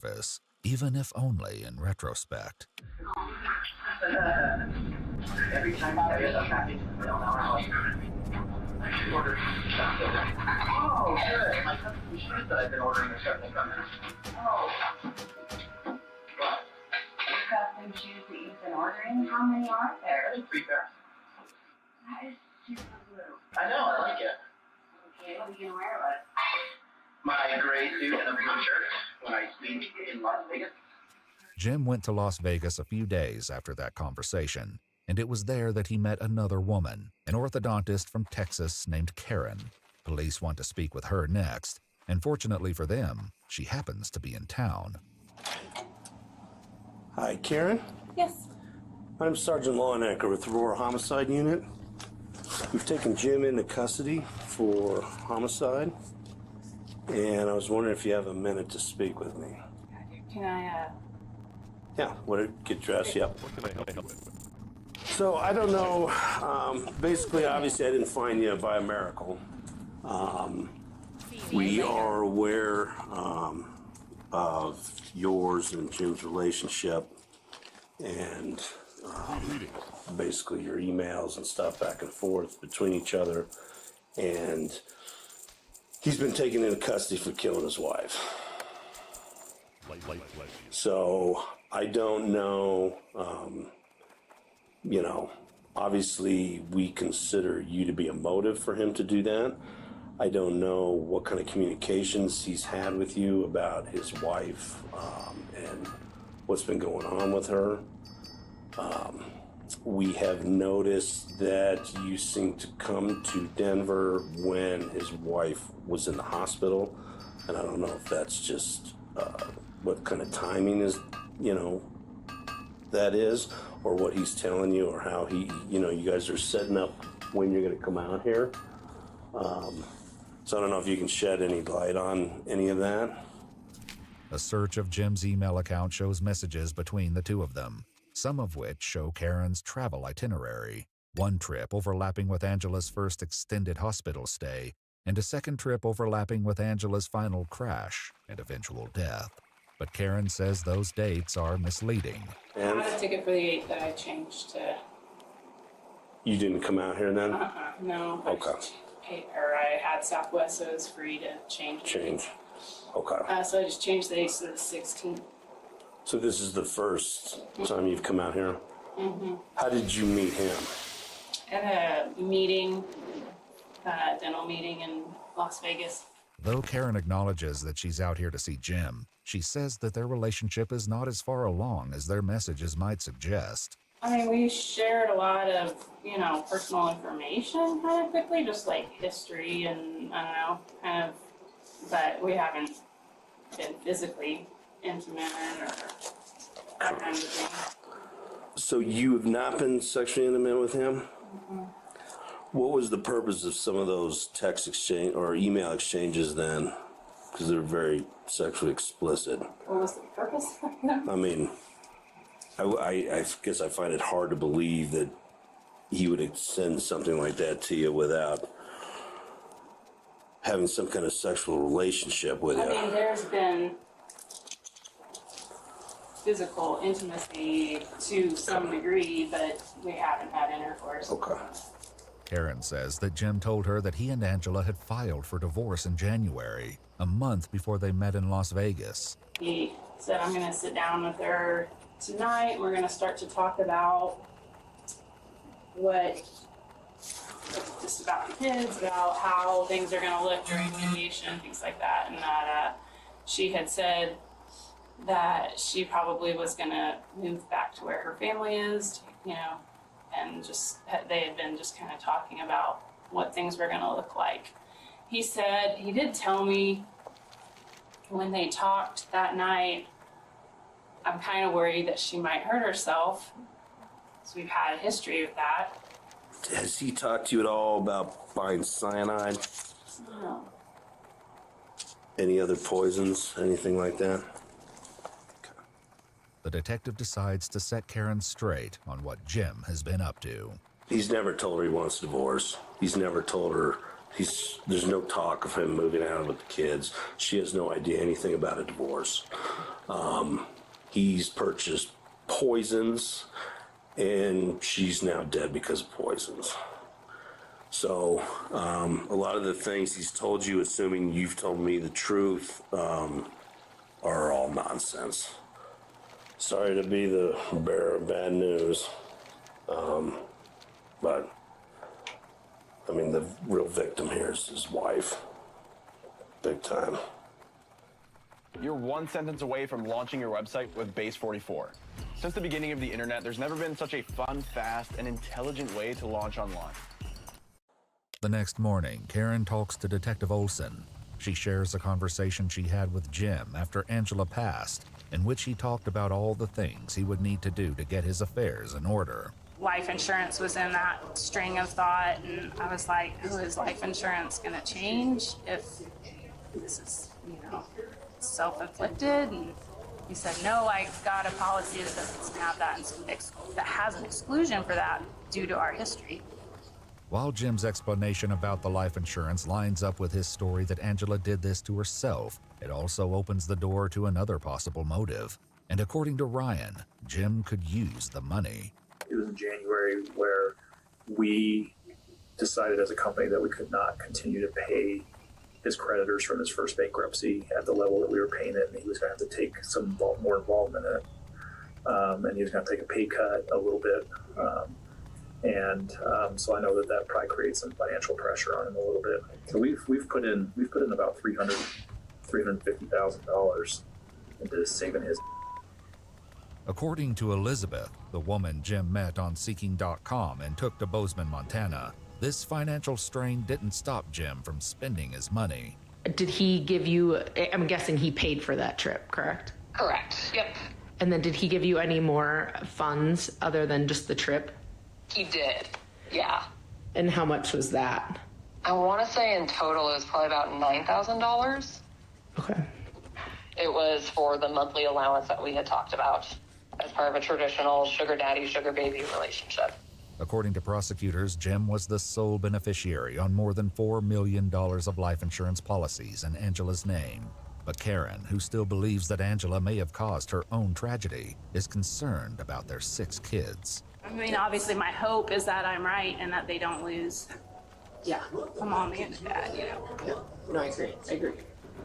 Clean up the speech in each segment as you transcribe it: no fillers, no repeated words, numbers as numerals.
surface, even if only in retrospect. Every time I get a package, I don't know how I ordered stuff. Oh, good. My custom shoes that I've been ordering are starting to come in. Oh. What? Your custom shoes that you've been ordering? How many are there? I think 3 pairs. That is super blue. I know, I like it. Okay, what are you gonna wear with it? My gray suit and a blue shirt when I speak in Las Vegas. Jim went to Las Vegas a few days after that conversation, and it was there that he met another woman, an orthodontist from Texas named Karen. Police want to speak with her next, and fortunately for them, she happens to be in town. Hi, Karen. Yes. I'm Sergeant Lawnecker with the Aurora Homicide Unit. We've taken Jim into custody for homicide, and I was wondering if you have a minute to speak with me. Can I, Yeah, want to get dressed? Yep. So, I don't know, basically, obviously, I didn't find you by a miracle. We are aware of yours and Jim's relationship, and basically your emails and stuff back and forth between each other, and he's been taken into custody for killing his wife. So I don't know, obviously we consider you to be a motive for him to do that. I don't know what kind of communications he's had with you about his wife and what's been going on with her. We have noticed that you seem to come to Denver when his wife was in the hospital, and I don't know if that's just what kind of timing is, that is, or what he's telling you, or how he, you guys are setting up when you're going to come out here. So I don't know if you can shed any light on any of that. A search of Jim's email account shows messages between the two of them, some of which show Karen's travel itinerary. One trip overlapping with Angela's first extended hospital stay, and a second trip overlapping with Angela's final crash and eventual death. But Karen says those dates are misleading. I had a ticket for the 8th that I changed to... You didn't come out here then? No. Okay. I had Southwest, so it was free to change. Okay. So I just changed the dates to the 16th. So this is the first time you've come out here? Mm-hmm. How did you meet him? At a meeting, dental meeting in Las Vegas. Though Karen acknowledges that she's out here to see Jim, she says that their relationship is not as far along as their messages might suggest. I mean, we shared a lot of, personal information kind of quickly, just like history and, but we haven't been physically intimate or that kind of thing. So you have not been sexually intimate with him? Mm-hmm. What was the purpose of some of those text exchange or email exchanges then? Because they're very sexually explicit. What was the purpose of them? I mean, I guess I find it hard to believe that he would send something like that to you without having some kind of sexual relationship with you. I mean, there's been physical intimacy to some degree, but we haven't had intercourse. Okay. Karen says that Jim told her that he and Angela had filed for divorce in January, a month before they met in Las Vegas. He said, I'm going to sit down with her tonight. We're going to start to talk about just about the kids, about how things are going to look during mediation, things like that. And that she had said that she probably was going to move back to where her family is, and they had been just kind of talking about what things were going to look like. He did tell me when they talked that night, I'm kind of worried that she might hurt herself. So we've had a history with that. Has he talked to you at all about buying cyanide? No. Any other poisons? Anything like that? The detective decides to set Karen straight on what Jim has been up to. He's never told her he wants a divorce. He's never told her there's no talk of him moving out with the kids. She has no idea anything about a divorce. He's purchased poisons, and she's now dead because of poisons. So a lot of the things he's told you, assuming you've told me the truth, are all nonsense. Sorry to be the bearer of bad news, but I mean, the real victim here is his wife. Big time. You're one sentence away from launching your website with Base 44. Since the beginning of the internet, there's never been such a fun, fast, and intelligent way to launch online. The next morning, Karen talks to Detective Olson. She shares a conversation she had with Jim after Angela passed, in which he talked about all the things he would need to do to get his affairs in order. Life insurance was in that string of thought, and I was like, oh, is life insurance going to change if this is, self-inflicted? And he said, no, I got a policy that doesn't have that, that has an exclusion for that due to our history. While Jim's explanation about the life insurance lines up with his story that Angela did this to herself, it also opens the door to another possible motive. And according to Ryan, Jim could use the money. It was in January where we decided as a company that we could not continue to pay his creditors from his first bankruptcy at the level that we were paying it, and he was going to have to take some more involvement in it. And he was going to take a pay cut a little bit. So I know that probably creates some financial pressure on him a little bit. So we've put in about $350,000 into saving his. According to Elizabeth, the woman Jim met on Seeking.com and took to Bozeman, Montana, this financial strain didn't stop Jim from spending his money. Did he give you, I'm guessing he paid for that trip, correct? Correct. Yep. And then did he give you any more funds other than just the trip? He did. Yeah. And how much was that? I want to say in total it was probably about $9,000. Okay. It was for the monthly allowance that we had talked about as part of a traditional sugar daddy, sugar baby relationship. According to prosecutors, Jim was the sole beneficiary on more than $4 million of life insurance policies in Angela's name. But Karen, who still believes that Angela may have caused her own tragedy, is concerned about their 6 kids. I mean, obviously my hope is that I'm right and that they don't lose a mom and a dad, No, I agree.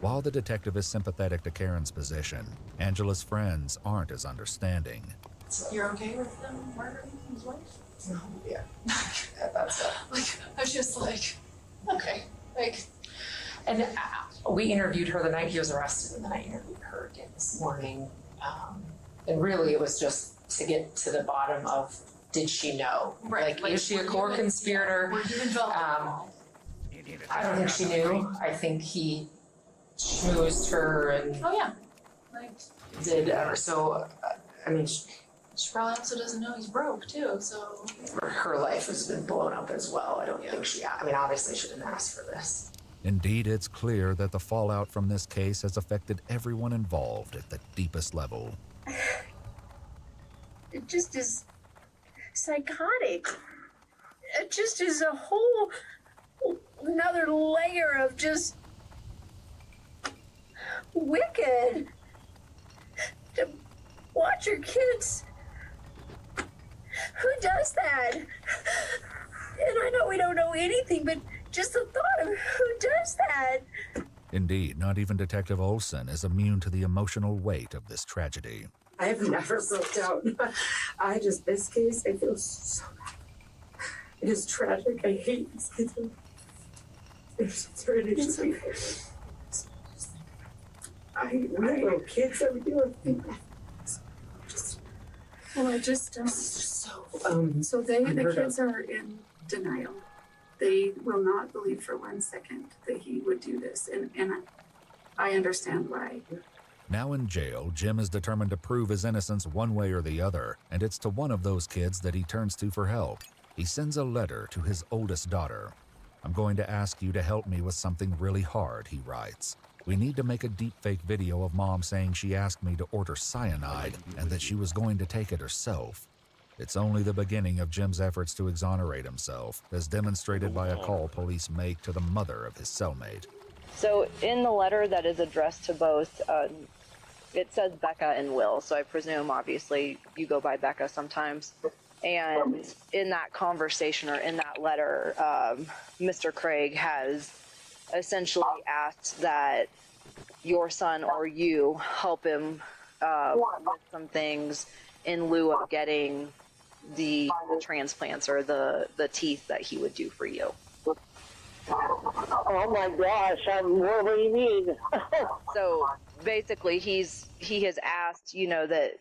While the detective is sympathetic to Karen's position, Angela's friends aren't as understanding. You're okay with them murdering his wife? No, yeah. That's it. I was just like, okay, And we interviewed her the night he was arrested, and then I interviewed her again this morning. And really it was just to get to the bottom of, did she know? Right. Like, is she a core conspirator? Were you involved at all? I don't think she knew. I think he schmoozed her and Oh yeah. did, I mean, She probably also doesn't know he's broke too, so. her life has been blown up as well. I don't think obviously she didn't ask for this. Indeed, it's clear that the fallout from this case has affected everyone involved at the deepest level. It just is psychotic. It just is a whole another layer of just wicked. To watch your kids. Who does that? And I know we don't know anything, but just the thought of who does that. Indeed, not even Detective Olson is immune to the emotional weight of this tragedy. I have never broke down. This case, I feel so bad. It is tragic. I hate these kids. We have little kids that we do everything. So the kids are in denial. They will not believe for 1 second that he would do this, and I understand why. Now in jail, Jim is determined to prove his innocence one way or the other, and it's to one of those kids that he turns to for help. He sends a letter to his oldest daughter. "I'm going to ask you to help me with something really hard," he writes. "We need to make a deepfake video of Mom saying she asked me to order cyanide and that she was going to take it herself." It's only the beginning of Jim's efforts to exonerate himself, as demonstrated by a call police make to the mother of his cellmate. So in the letter that is addressed to both it says Becca and Will, so I presume obviously you go by Becca sometimes. And in that conversation or in that letter, Mr. Craig has essentially asked that your son or you help him with some things in lieu of getting the transplants or the teeth that he would do for you. Oh my gosh, what do you mean? So basically he has asked, that,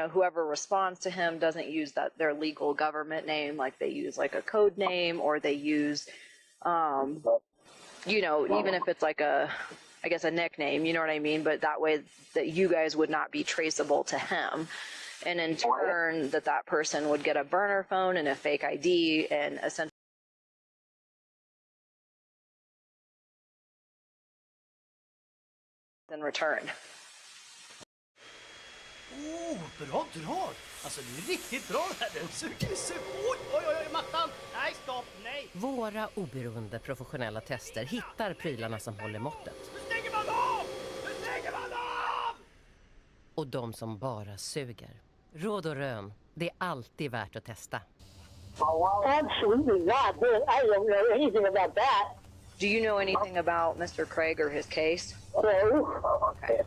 whoever responds to him doesn't use their legal government name, like they use like a code name, or they use, even if it's like a nickname, you know what I mean? But that way that you guys would not be traceable to him. And in turn, that person would get a burner phone and a fake ID and essentially in return. Bra drag! Alltså det är riktigt bra det här. Den suger. Oj, mattan! Nej, stopp, nej! Våra oberoende professionella tester hittar prylarna som håller måttet. Nu stänger man av! Och de som bara suger. Råd och rön, det är alltid värt att testa. Absolutely not. I don't know anything about that. Do you know anything about Mr. Craig or his case? No. Okay.